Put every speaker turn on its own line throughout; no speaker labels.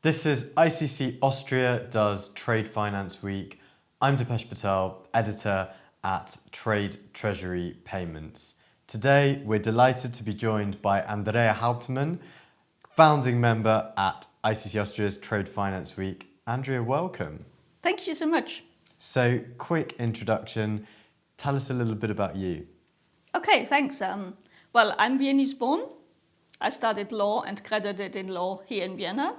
This is ICC Austria Does Trade Finance Week. I'm Deepesh Patel, editor at Trade Treasury Payments. Today, we're delighted to be joined by Andrea Hauptmann, founding member at ICC Austria's Trade Finance Week. Andrea, welcome.
Thank you so much.
So, quick introduction. Tell us a little bit about you.
Okay, thanks. Well, I'm Viennese born. I studied law and graduated in law here in Vienna.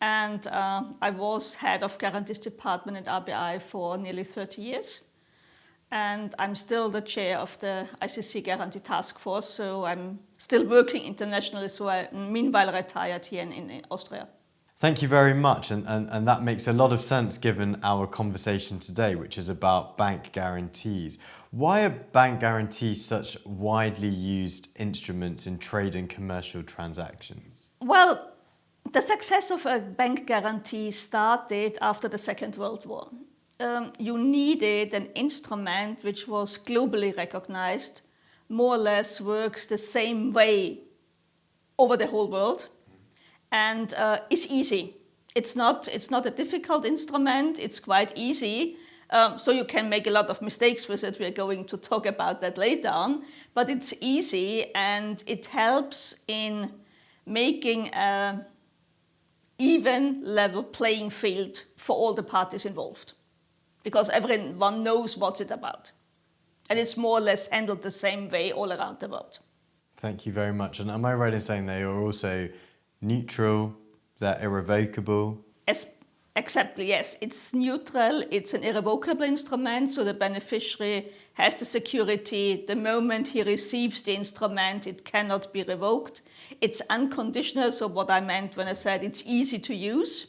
And I was head of guarantees department at RBI for nearly 30 years. And I'm still the chair of the ICC Guarantee Task Force, so I'm still working internationally, so I'm meanwhile retired here in Austria.
Thank you very much, and that makes a lot of sense given our conversation today, which is about bank guarantees. Why are bank guarantees such widely used instruments in trade and commercial transactions?
Well, the success of a bank guarantee started after the Second World War. You needed an instrument which was globally recognized, more or less works the same way over the whole world, and is easy. It's not a difficult instrument, it's quite easy, so you can make a lot of mistakes with it. We're going to talk about that later on, but it's easy and it helps in making a even level playing field for all the parties involved, because everyone knows what's it about. And it's more or less handled the same way all around the world.
Thank you very much. And am I right in saying they are also neutral, they're irrevocable?
Exactly, yes. It's neutral, it's an irrevocable instrument, so the beneficiary has the security. The moment he receives the instrument, it cannot be revoked. It's unconditional, so what I meant when I said it's easy to use.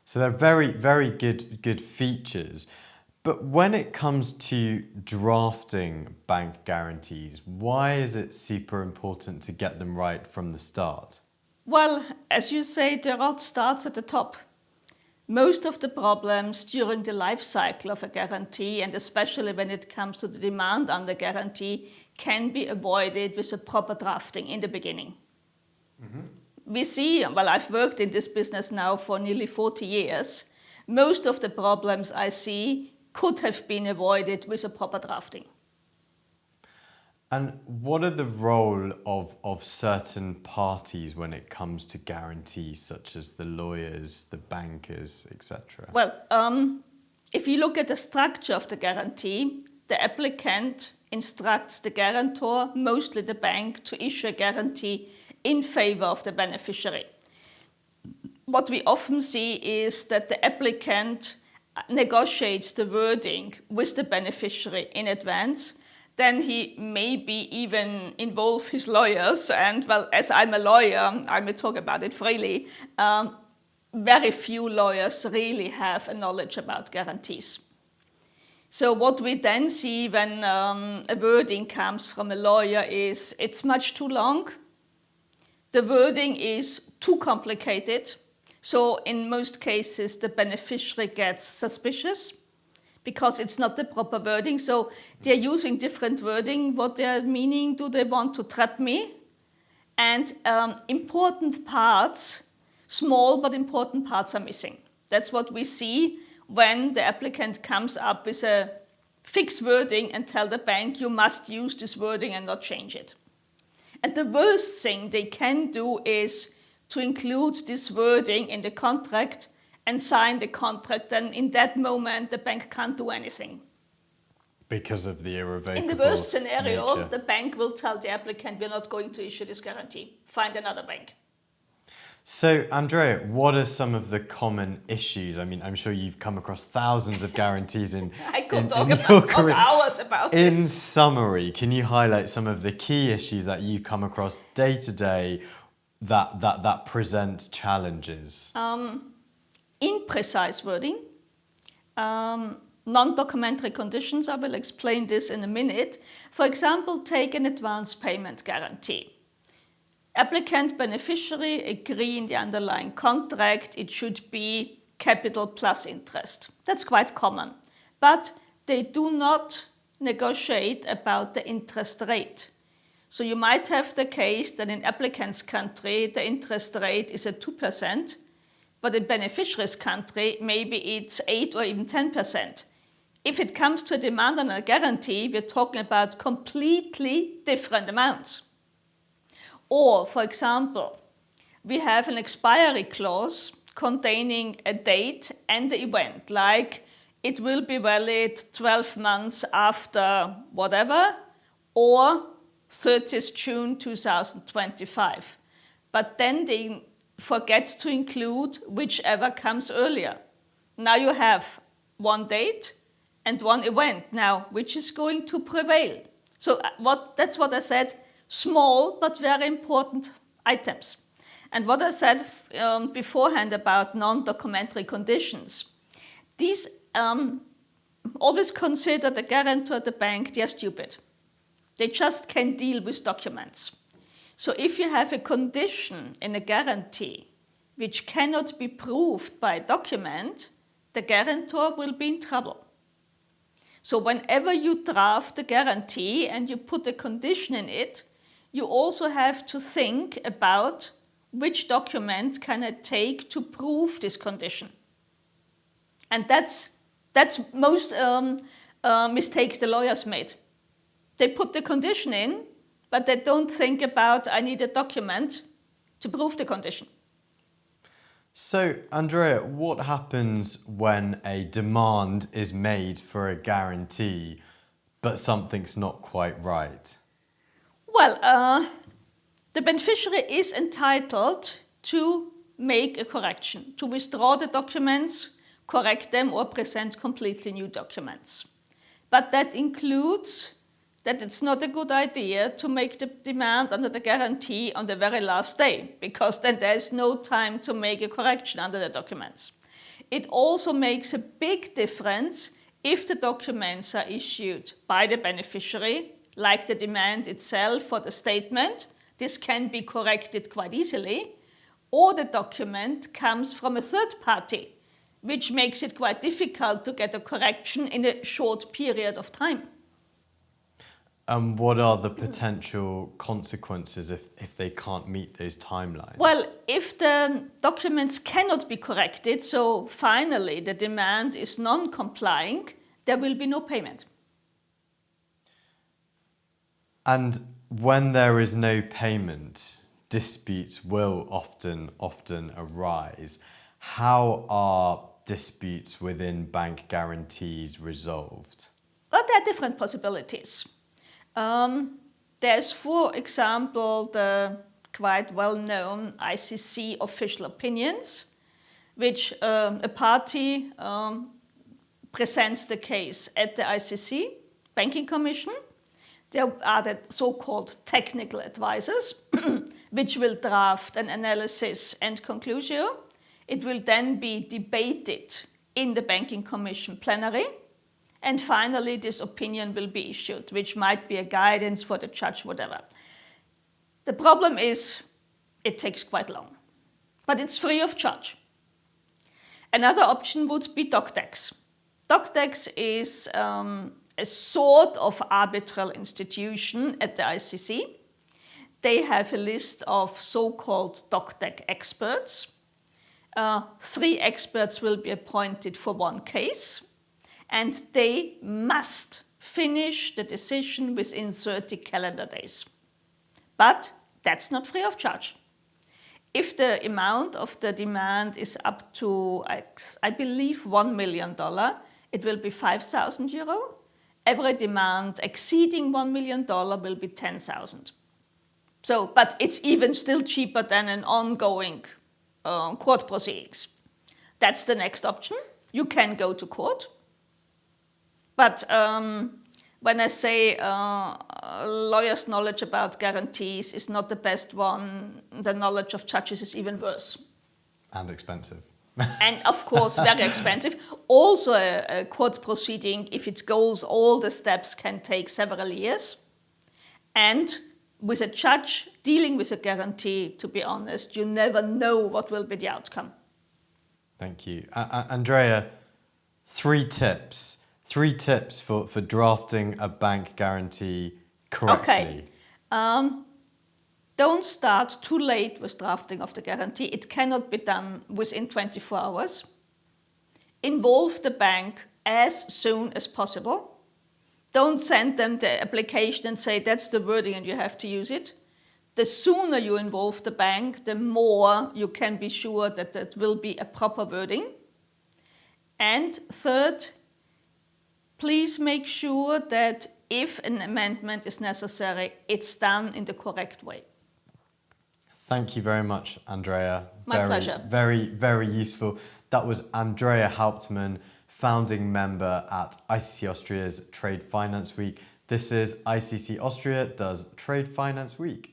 So they're very, very good features. But when it comes to drafting bank guarantees, why is it super important to get them right from the start?
Well, as you say, the rot starts at the top. Most of the problems during the life cycle of a guarantee, and especially when it comes to the demand under guarantee, can be avoided with a proper drafting in the beginning. We see, well, I've worked in this business now for nearly 40 years. Most of the problems I see could have been avoided with a proper drafting.
And what are the role of certain parties when it comes to guarantees, such as the lawyers, the bankers, etc.?
Well, if you look at the structure of the guarantee, the applicant instructs the guarantor, mostly the bank, to issue a guarantee in favor of the beneficiary. What we often see is that the applicant negotiates the wording with the beneficiary in advance. Then he maybe even involve his lawyers. And well, as I'm a lawyer, I may talk about it freely. Very few lawyers really have a knowledge about guarantees. So what we then see when a wording comes from a lawyer is it's much too long. The wording is too complicated. So in most cases, the beneficiary gets suspicious because it's not the proper wording. So they're using different wording. What they're meaning, do they want to trap me? And important parts, small but important parts are missing. That's what we see when the applicant comes up with a fixed wording and tell the bank, you must use this wording and not change it. And the worst thing they can do is to include this wording in the contract and sign the contract, then in that moment the bank can't do anything.
Because of the irrevocable
In the worst scenario,
nature.
the bank will tell the applicant, we're not going to issue this guarantee. Find another bank.
So, Andrea, what are some of the common issues? I mean, I'm sure you've come across thousands of guarantees in
I could
your
talk
career.
hours about
In
it.
summary, can you highlight some of the key issues that you come across day to day that present challenges?
Imprecise wording, non-documentary conditions. I will explain this in a minute. For example, take an advance payment guarantee. Applicant, beneficiary agree in the underlying contract, it should be capital plus interest. That's quite common. But they do not negotiate about the interest rate. So you might have the case that in applicant's country, the interest rate is at 2%, but in beneficiary's country, maybe it's 8 or even 10%. If it comes to a demand and a guarantee, we're talking about completely different amounts. Or, for example, we have an expiry clause containing a date and the event, like it will be valid 12 months after whatever, or 30th June 2025. But then they forget to include whichever comes earlier. Now you have one date and one event. Now, which is going to prevail? So that's what I said, small but very important items. And what I said beforehand about non-documentary conditions, these always consider the guarantor at the bank, they're stupid. They just can't deal with documents. So if you have a condition in a guarantee which cannot be proved by a document, the guarantor will be in trouble. So whenever you draft a guarantee and you put a condition in it, you also have to think about which document can I take to prove this condition. And that's most mistakes the lawyers made. They put the condition in, but they don't think about, I need a document to prove the condition.
So, Andrea, what happens when a demand is made for a guarantee, but something's not quite right?
Well, the beneficiary is entitled to make a correction, to withdraw the documents, correct them, or present completely new documents. But that includes that it's not a good idea to make the demand under the guarantee on the very last day, because then there is no time to make a correction under the documents. It also makes a big difference if the documents are issued by the beneficiary, like the demand itself or the statement. This can be corrected quite easily, or the document comes from a third party, which makes it quite difficult to get a correction in a short period of time.
And what are the potential consequences if they can't meet those timelines?
Well, if the documents cannot be corrected, so finally the demand is non-complying, there will be no payment.
And when there is no payment, disputes will often arise. How are disputes within bank guarantees resolved?
But there are different possibilities. There's, for example, the quite well-known ICC official opinions, which a party presents the case at the ICC Banking Commission. There are the so-called technical advisors, which will draft an analysis and conclusion. It will then be debated in the Banking Commission plenary. And finally, this opinion will be issued, which might be a guidance for the judge, whatever. The problem is it takes quite long, but it's free of charge. Another option would be DocDex. DocDex is a sort of arbitral institution at the ICC. They have a list of so-called DocDex experts. 3 experts will be appointed for one case, and they must finish the decision within 30 calendar days. But that's not free of charge. If the amount of the demand is up to, I believe, $1 million, it will be €5,000. Every demand exceeding $1 million will be $10,000. So, but it's even still cheaper than an ongoing court proceedings. That's the next option. You can go to court. But when I say lawyers' knowledge about guarantees is not the best one, the knowledge of judges is even worse.
And expensive.
And of course, very expensive. Also, a court proceeding, if it goes all the steps, can take several years. And with a judge dealing with a guarantee, to be honest, you never know what will be the outcome.
Thank you. Andrea, 3 tips. 3 tips for drafting a bank guarantee correctly.
Okay. The Don't start too late with drafting of the guarantee. It cannot be done within 24 hours. Involve the bank as soon as possible. Don't send them the application and say that's the wording and you have to use it. The sooner you involve the bank, the more you can be sure that that will be a proper wording. And third, please make sure that if an amendment is necessary, it's done in the correct way.
Thank you very much, Andrea.
My pleasure.
Very, very useful. That was Andrea Hauptmann, founding member at ICC Austria's Trade Finance Week. This is ICC Austria Does Trade Finance Week.